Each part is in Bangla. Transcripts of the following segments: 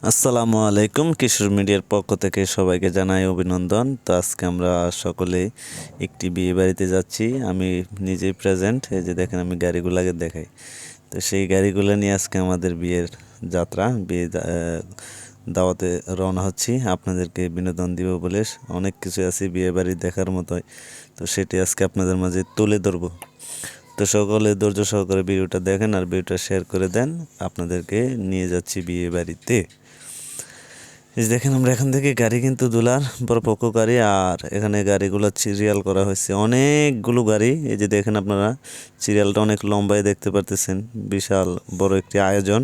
আসসালামু আলাইকুম। কিশোর মিডিয়ার পক্ষ থেকে সবাইকে জানাই অভিনন্দন। তো আজকে আমরা সকলে একটি বিয়ে বাড়িতে যাচ্ছি। আমি নিজেই প্রেজেন্ট। এই যে দেখেন, আমি গাড়িগুলোকে দেখাই। তো সেই গাড়িগুলো নিয়ে আজকে আমাদের বিয়ের যাত্রা, দাওয়াতে রওনা হচ্ছি। আপনাদেরকে বিনোদন দিব বলে অনেক কিছু আছে বিয়ে বাড়ি দেখার মতোই। তো সেটি আজকে আপনাদের মাঝে তুলে ধরবো। তো সকলে ধৈর্য সহকারে ভিডিওটা দেখেন আর ভিডিওটা শেয়ার করে দেন। আপনাদেরকে নিয়ে যাচ্ছি বিয়ে বাড়িতে। এই যে দেখেন, আমরা এখান থেকে গাড়ি কিন্তু দুলার বড় পক্ষ গাড়ি, আর এখানে গাড়িগুলো সিরিয়াল করা হয়েছে, অনেকগুলো গাড়ি। এই যে দেখেন আপনারা, সিরিয়ালটা অনেক লম্বায় দেখতে পারতেছেন। বিশাল বড় একটি আয়োজন।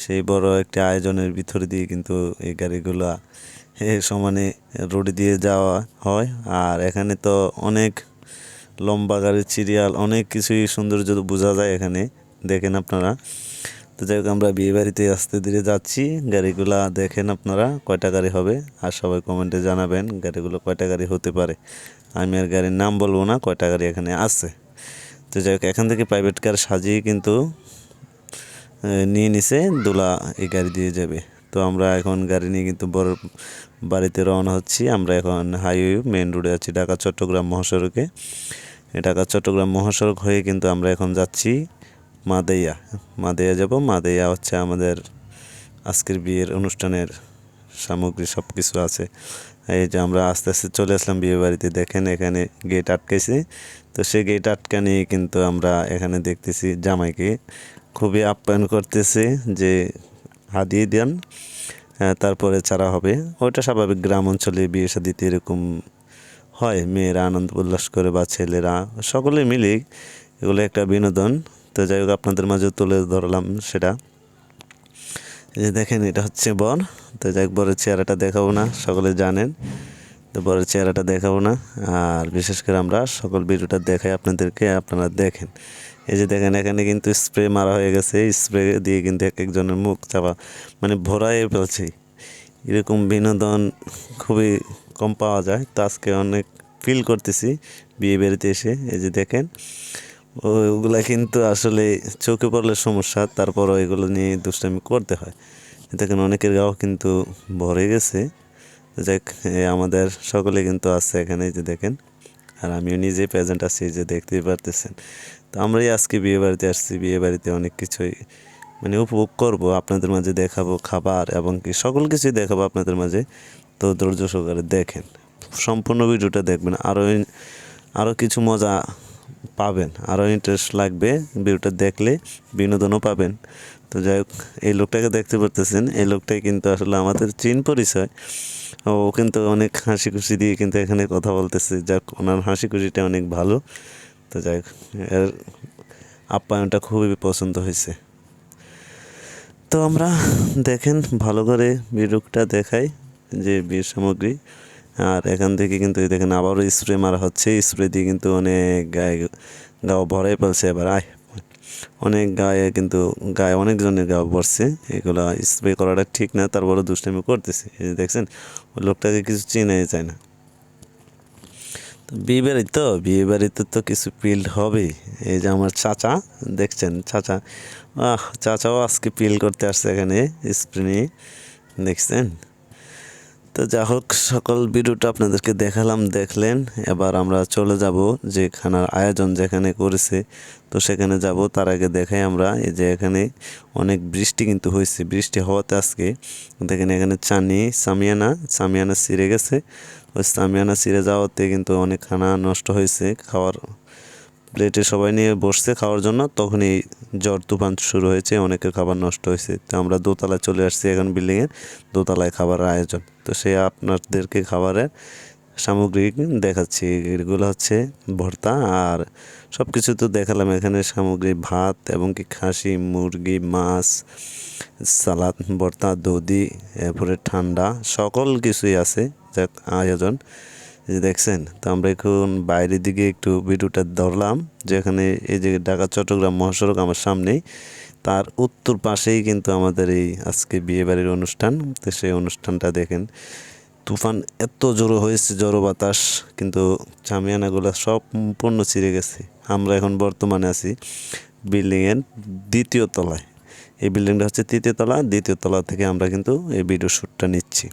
সেই বড় একটি আয়োজনের ভিতর দিয়ে কিন্তু এই গাড়িগুলা সমানে রোড দিয়ে যাওয়া হয়। আর এখানে তো অনেক লম্বা গাড়ির সিরিয়াল, অনেক কিছুই সৌন্দর্য বোঝা যায় এখানে, দেখেন আপনারা। তো যাই হোক, আমরা বিয়ে বাড়িতে আস্তে ধীরে যাচ্ছি। গাড়িগুলা দেখেন আপনারা কয়টা গাড়ি হবে, আর সবাই কমেন্টে জানাবেন গাড়িগুলো কয়টা গাড়ি হতে পারে। আমি আর গাড়ির নাম বলবো না, কয়টা গাড়ি এখানে আছে। তো যাই হোক, এখান থেকে প্রাইভেট কার সাজিয়ে কিন্তু নিয়ে নিছে, দোলা এই গাড়ি দিয়ে যাবে। তো আমরা এখন গাড়ি নিয়ে কিন্তু বড় বাড়িতে রওনা হচ্ছি। আমরা এখন হাইওয়ে মেন রোডে আছি, ঢাকা চট্টগ্রাম মহাসড়কে। ঢাকা চট্টগ্রাম মহাসড়ক হয়ে কিন্তু আমরা এখন যাচ্ছি মাদেয়া যাব। মাদেয়া হচ্ছে আমাদের আজকের বিয়ের অনুষ্ঠানের সামগ্রী, সব কিছু আছে। এই যে আমরা আস্তে আস্তে চলে আসলাম বিয়ে বাড়িতে। দেখেন এখানে গেট আটকাইছে। তো সেই গেট আটকানি কিন্তু আমরা এখানে দেখতেছি জামাইকে খুবই আপ্যায়ন করতেছে যে হাদিয়ে দেন, তারপরে ছাড়া হবে। ওইটা স্বাভাবিক, গ্রাম অঞ্চলে বিয়ে শাদিতে এরকম হয়। মেয়েরা আনন্দ উল্লাস করে বা ছেলেরা সকলে মিলে, এগুলো একটা বিনোদন। তো যাই হোক, আপনাদের মাঝে তুলে ধরলাম সেটা। এই যে দেখেন, এটা হচ্ছে বর। তো যাই হোক, বরের চেহারাটা দেখাবো না, সকলে জানেন। তো বরের চেহারাটা দেখাবো না, আর বিশেষ করে আমরা সকল ভিডিওটা দেখাই আপনাদেরকে, আপনারা দেখেন। এই যে দেখেন, এখানে কিন্তু স্প্রে মারা হয়ে গেছে। স্প্রে দিয়ে কিন্তু এক একজনের মুখ চাপা, মানে ভরাই ফেলছে। এরকম বিনোদন খুবই কম পাওয়া যায়। তো আজকে অনেক ফিল করতেছি বিয়ে বাড়িতে এসে। এই যে দেখেন, ওগুলা কিন্তু আসলে চোখে পড়লে সমস্যা, তারপরও এগুলো নিয়ে দুষ্টামি করতে হয়। দেখেন, অনেকের গাও কিন্তু ভরে গেছে। যাক, আমাদের সকলে কিন্তু আছে এখানে, যে দেখেন। আর আমিও নিজে প্রেজেন্ট আছি, যে দেখতেই পারতেছেন। তো আমরাই আজকে বিয়ে বাড়িতে আসছি। বিয়ে বাড়িতে অনেক কিছুই মানে উপভোগ করব, আপনাদের মাঝে দেখাবো খাবার এবং কি সকল কিছুই দেখাবো আপনাদের মাঝে। তো ধৈর্য সহকারে দেখেন, সম্পূর্ণ ভিডিওটা দেখবেন। আরও কিছু মজা পাবেন, আরও ইন্টারেস্ট লাগবে ভিডিওটা দেখলে, বিনোদনও পাবেন। তো যাই হোক, এই লোকটাকে দেখতে পারতেছেন, এই লোকটাই কিন্তু আসলে আমাদের চিন পরিচয়। ও কিন্তু অনেক হাসি খুশি দিয়ে কিন্তু এখানে কথা বলতেছে। যাক, ওনার হাসি খুশিটা অনেক ভালো। তো যাই হোক, এর আপ্যায়নটা খুবই পছন্দ হয়েছে। তো আমরা দেখেন ভালো করে ভিডিওটা দেখাই, যে বিয়ের সামগ্রী। আর এখান থেকে কিন্তু দেখেন আবারও স্প্রে মারা হচ্ছে। স্প্রে দিয়ে কিন্তু অনেক গাও ভরাই ফেলছে। এবার অনেক গায়ে অনেকজনের গাও ভরছে। এগুলো স্প্রে করাটা ঠিক না, তারপরে দুষ্টামি করতেছে। এই যে দেখছেন, ওই লোকটাকে কিছু চিনাই যায় না। তো বিয়ে বাড়িতে তো কিছু পিল্ড হবেই। এই যে আমার চাচা, দেখছেন চাচাও আজকে পিল করতে আসছে এখানে স্প্রে নিয়ে, দেখছেন। তো যা হোক, সকল ভিডিওটা আপনাদেরকে দেখালাম, দেখলেন। এবার আমরা চলে যাব যে খানার আয়োজন যেখানে করেছে, তো সেখানে যাব। তার আগে দেখাই আমরা, এই যে এখানে অনেক বৃষ্টি কিন্তু হয়েছে। বৃষ্টি হওয়াতে আজকে দেখেন, এখানে সামিয়ানা ছিঁড়ে গেছে। ওই সামিয়ানা ছিঁড়ে যাওয়াতে কিন্তু অনেক খানা নষ্ট হয়েছে। খাওয়ার প্লেটে সবাই নিয়ে বসছে খাওয়ার জন্য, তখনই ঝড় তুফান শুরু হয়েছে, অনেকের খাবার নষ্ট হয়েছে। তো আমরা দোতলায় চলে আসছি, এখন বিল্ডিংয়ের দোতলায় খাবারের আয়োজন। তো সে আপনাদেরকে খাবারের সামগ্রী দেখাচ্ছি। এগুলো হচ্ছে ভর্তা, আর সব কিছু তো দেখালাম। এখানে সামগ্রী ভাত এবং কি খাসি, মুরগি, মাছ, সালাদ, ভর্তা, দধি, এরপরে ঠান্ডা, সকল কিছুই আছে। যাক, আয়োজন যে দেখছেন। তো আমরা এখন বাইরের দিকে একটু ভিডিওটা ধরলাম, যেখানে এই যে ঢাকা চট্টগ্রাম মহাসড়ক আমার সামনেই, তার উত্তর পাশেই কিন্তু আমাদের এই আজকে বিয়ে বাড়ির অনুষ্ঠান। তো সেই অনুষ্ঠানটা দেখেন তুফান এত জোরে হয়েছে, জড়ো বাতাস, কিন্তু শামিয়ানাগুলো সম্পূর্ণ ছিঁড়ে গেছে। আমরা এখন বর্তমানে আছি বিল্ডিংয়ের দ্বিতীয় তলায়। এই বিল্ডিংটা হচ্ছে তৃতীয় তলা, দ্বিতীয় তলা থেকে আমরা কিন্তু এই ভিডিও শ্যুটটা নিচ্ছি।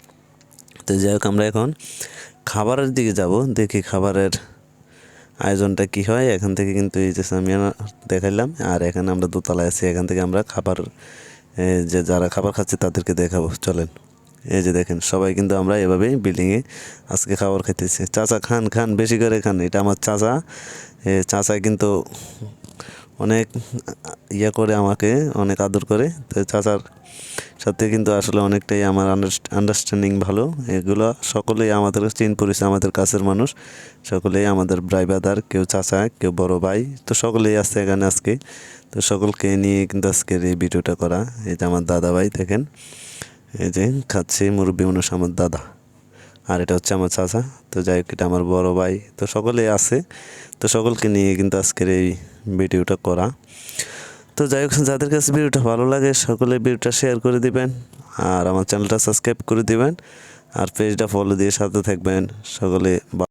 তো যাই হোক, আমরা এখন খাবারের দিকে যাব, দেখি খাবারের আয়োজনটা কি হয়। এখান থেকে কিন্তু এই যে শামিয়ানা দেখাইলাম, আর এখানে আমরা দোতলায় আছি, এখান থেকে আমরা খাবার যে যারা খাবার খাচ্ছে তাদেরকে দেখাবো, চলেন। এই যে দেখেন, সবাই কিন্তু আমরা এভাবেই বিল্ডিংয়ে আজকে খাবার খাইতেছি। চাচা খান খান, বেশি করে খান, এটা আমার চাচা। চাচা কিন্তু অনেক ইয়া করে, আমাকে অনেক আদর করে। তো চাচার সাথে কিন্তু আসলে অনেকটাই আমার আন্ডারস্ট্যান্ডিং ভালো। এগুলো সকলেই আমাদের চিন পরিচয়, আমাদের কাছের মানুষ, সকলেই আমাদের ভাই ব্রাদার, কেউ চাচা, কেউ বড় ভাই, তো সকলেই আছে এখানে আজকে। তো সকলকে নিয়ে কিন্তু আজকের এই ভিডিওটা করা। এই যে আমার দাদা ভাই দেখেন, এই যে খাচ্ছে মুরব্বী মানুষ আমার দাদা, আর এটা হচ্ছে আমার চাচা। তো যাই হোক, এটা আমার বড় ভাই, তো সকলেই আছে। তো সকলকে নিয়ে কিন্তু আজকের এই ভিডিওটা করা। তো যাই হোক, যাদের কাছে ভিডিওটা ভালো লাগে সকলে ভিডিওটা শেয়ার করে দিবেন, আর আমার চ্যানেলটা সাবস্ক্রাইব করে দিবেন, আর পেজটা ফলো দিয়ে সাথে থাকবেন সকলে।